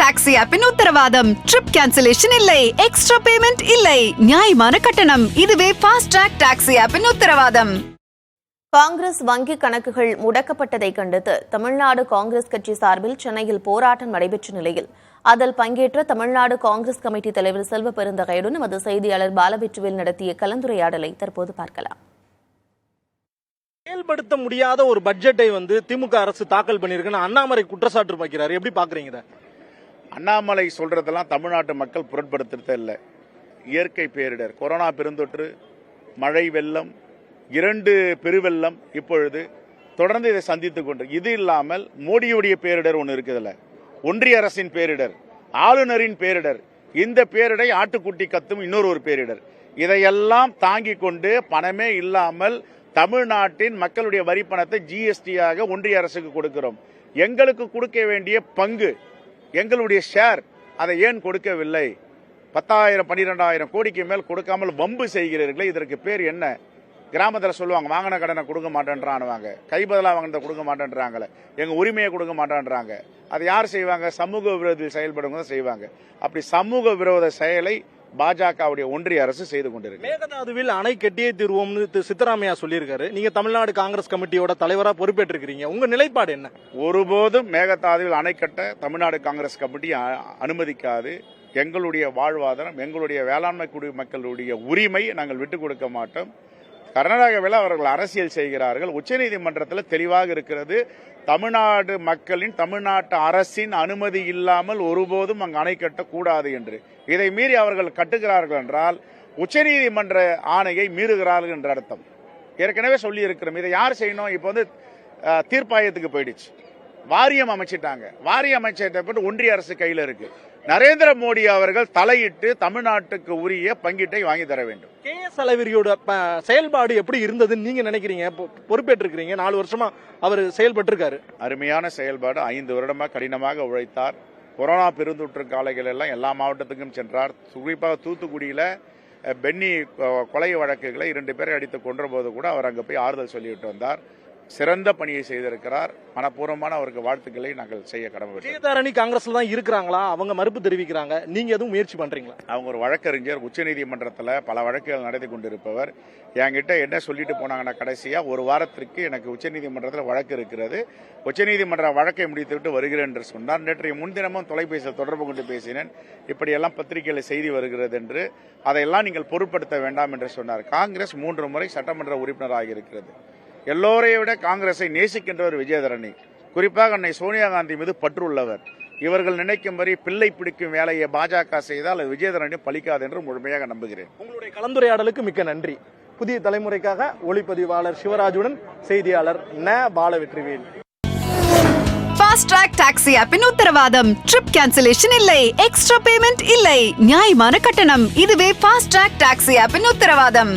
Taxi ஆப்பின் உத்தரவாதம். Trip cancellation இல்லை, extra payment இல்லை, நியாயமான கட்டணம். இதுவே ஃபாஸ்ட் ட்ராக் டாக்ஸி ஆப்பின் உத்தரவாதம். காங்கிரஸ் வங்கி கணக்குகள் முடக்கப்பட்டதை கண்டித்து தமிழ்நாடு காங்கிரஸ் கட்சி சார்பில் சென்னையில் போராட்டம் நடைபெற்ற நிலையில் அதில் பங்கேற்ற தமிழ்நாடு காங்கிரஸ் கமிட்டி தலைவர் செல்வ பெருந்தகையுடன் நமது செய்தியாளர் பாலவெற்றிவேல் நடத்திய கலந்துரையாடலை தற்போது பார்க்கலாம். செயல்படுத்த முடியாத ஒரு பட்ஜெட்டை திமுக அரசு தாக்கல் பண்ணிருக்குன்னு அண்ணாமலை குற்றச்சாட்டு வைக்கிறாரு. எப்படி பாக்குறீங்க? அண்ணாமலை சொல்றதெல்லாம் தமிழ்நாட்டு மக்கள் புறப்படுத்துறதே இல்லை. இயற்கை பேரிடர், கொரோனா பெருந்தொற்று, மழை வெள்ளம், 2 பெருவெள்ளம் இப்பொழுது தொடர்ந்து இதை சந்தித்துக் கொண்டு, இது இல்லாமல் மோடியுடைய பேரிடர் ஒன்று இருக்குதுல்ல, ஒன்றிய அரசின் பேரிடர், ஆளுநரின் பேரிடர், இந்த பேரிடை ஆட்டுக்குட்டி கத்தும் இன்னொரு பேரிடர். இதையெல்லாம் தாங்கிக் கொண்டு பணமே இல்லாமல் தமிழ்நாட்டின் மக்களுடைய வரி பணத்தை ஜிஎஸ்டியாக ஒன்றிய அரசுக்கு கொடுக்கிறோம். எங்களுக்கு கொடுக்க வேண்டிய பங்கு, எங்களுடைய ஷேர், அதை ஏன் கொடுக்கவில்லை? 10,000 12,000 கோடிக்கு மேல் கொடுக்காமல் வம்பு செய்கிறீர்களே, இதற்கு பேர் என்ன? கிராமத்தில் சொல்லுவாங்க, வாங்கின கடனை கொடுக்க மாட்டேன்றானுவாங்க, கைபதலாக வாங்கினதை கொடுக்க மாட்டேன்றாங்களே, எங்கள் உரிமையை கொடுக்க மாட்டேன்றாங்க. அது யார் செய்வாங்க? சமூக விரோதிகள் செயல்படுவங்க தான் செய்வாங்க. அப்படி சமூக விரோத செயலை பாஜகவுடைய ஒன்றிய அரசு செய்து கொண்டிருக்கு. மேகதாதுவில் அணை கட்டியே தீர்வோம்னு சித்தராமையா சொல்லியிருக்காரு. நீங்க தமிழ்நாடு காங்கிரஸ் கமிட்டியோட தலைவரா பொறுப்பேற்றிருக்கிறீங்க, உங்க நிலைப்பாடு என்ன? ஒருபோதும் மேகதாதுவில் அணை கட்ட தமிழ்நாடு காங்கிரஸ் கமிட்டி அனுமதிக்காது. எங்களுடைய வாழ்வாதாரம், எங்களுடைய வேளாண்மை குடிமக்களுடைய உரிமை நாங்கள் விட்டுக் கொடுக்க மாட்டோம். கர்நாடகாவில் அவர்கள் அரசியல் செய்கிறார்கள். உச்சநீதிமன்றத்தில் தெளிவாக இருக்கிறது, தமிழ்நாடு மக்களின், தமிழ்நாட்டு அரசின் அனுமதி இல்லாமல் ஒருபோதும் அங்கு அணை கட்டக்கூடாது என்று. இதை மீறி அவர்கள் கட்டுகிறார்கள் என்றால் உச்சநீதிமன்ற ஆணையை மீறுகிறார்கள் என்ற அர்த்தம். ஏற்கனவே சொல்லி இருக்கிறோம். இதை யார் செய்யணும்? இப்போ தீர்ப்பாயத்துக்கு போயிடுச்சு, வாரியம் அமைச்சிட்டாங்க. வாரியம் அமைச்ச ஒன்றிய அரசு கையில் இருக்கு. நரேந்திர மோடி அவர்கள் தலையிட்டு தமிழ்நாட்டுக்கு உரிய பங்கீட்டை வாங்கி தர வேண்டும். KS அழகிரியோட செயல்பாடு எப்படி இருந்ததுன்னு நீங்க நினைக்கிறீங்க? பொறுப்பேற்றிருக்கிறீங்க, 4 வருஷமா அவர் செயல்பட்டு இருக்காரு. அருமையான செயல்பாடு. 5 வருடமாக கடினமாக உழைத்தார். கொரோனா பெருந்தொற்று காலைகள் எல்லாம் எல்லா மாவட்டத்துக்கும் சென்றார். குறிப்பாக தூத்துக்குடியில பென்னி கொலை வழக்குகளை 2 பேரை அடித்து கொன்ற போது கூட அவர் அங்கே போய் ஆறுதல் சொல்லிவிட்டு வந்தார். சிறந்த பணியை செய்திருக்கிறார். மனப்பூர்வமான அவருக்கு வாழ்த்துக்களை நாங்கள் செய்ய கடமைப்பட்டோம். காங்கிரஸ்ல தான் இருக்கிறாங்களா? அவங்க மறுப்பு தெரிவிக்கிறாங்க. நீங்க எதுவும் முயற்சி பண்றீங்களா? அவங்க ஒரு வழக்கறிஞர், உச்சநீதிமன்றத்தில் பல வழக்குகள் நடத்தி கொண்டிருப்பவர். என்கிட்ட என்ன சொல்லிட்டு போனாங்கன்னா, கடைசியா 1 வாரத்திற்கு எனக்கு உச்சநீதிமன்றத்தில் வழக்கு இருக்கிறது, உச்சநீதிமன்ற வழக்கை முடித்துவிட்டு வருகிறேன் என்று சொன்னார். நேற்றைய முன்தினமும் தொலைபேசியில் தொடர்பு கொண்டு பேசினேன். இப்படியெல்லாம் பத்திரிகையில் செய்தி வருகிறது என்று, அதையெல்லாம் நீங்கள் பொருட்படுத்த வேண்டாம் என்று சொன்னார். காங்கிரஸ் 3 முறை சட்டமன்ற உறுப்பினராக இருக்கிறது. எல்லோரையும் விட காங்கிரஸை நேசிக்கின்றவர் விஜயதரணி. குறிப்பாக அன்னை சோனியா காந்தி மீது பற்றுள்ளவர். இவர்கள் நினைக்கும்படி பிள்ளை பிடிக்கும் வேலையை பாஜக செய்தால் அது விஜயதரணி பலிக்காது என்று முழுமையாக நம்புகிறேன். உங்களுடைய கலந்துரையாடலுக்கு மிக்க நன்றி. புதிய தலைமுறைக்காக ஒளிப்பதிவாளர் சிவராஜுடன் செய்தியாளர் பாலவெற்றிவேல். ஃபாஸ்ட் ட்ராக் டாக்ஸி ஆப்பின் உத்தரவாதம். ட்ரிப் கேன்சலேஷன் இல்லை, எக்ஸ்ட்ரா பேமெண்ட் இல்லை, நியாயமான கட்டணம். இதுவே ஃபாஸ்ட் ட்ராக் டாக்ஸி ஆப்பின் உத்தரவாதம்.